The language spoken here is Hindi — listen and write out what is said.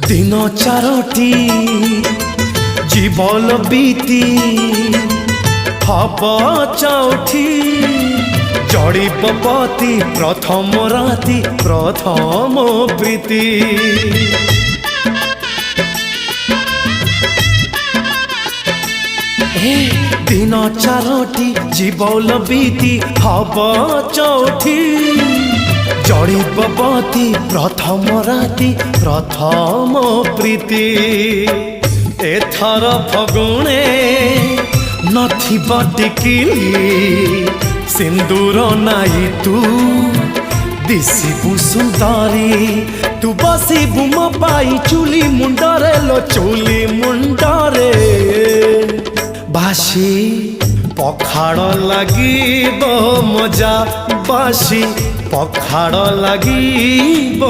दिन चारोटी जीवन बीती हब चौठी जड़िब पति प्रथम राति प्रथम प्रीति दिन चारोटी जीवन बीती हब चौठी जड़िब पति प्रथम राति प्रथम प्रीति एथर फगुणे नथिब टिकिली सिंदूर नाई तू दिशिबु सुंदरी तू बसिबु मो पाई चुली मुंडरे लो चुली मुंडरे बासी पखाड़ लागिब मजा बासी पखाड़ लागिब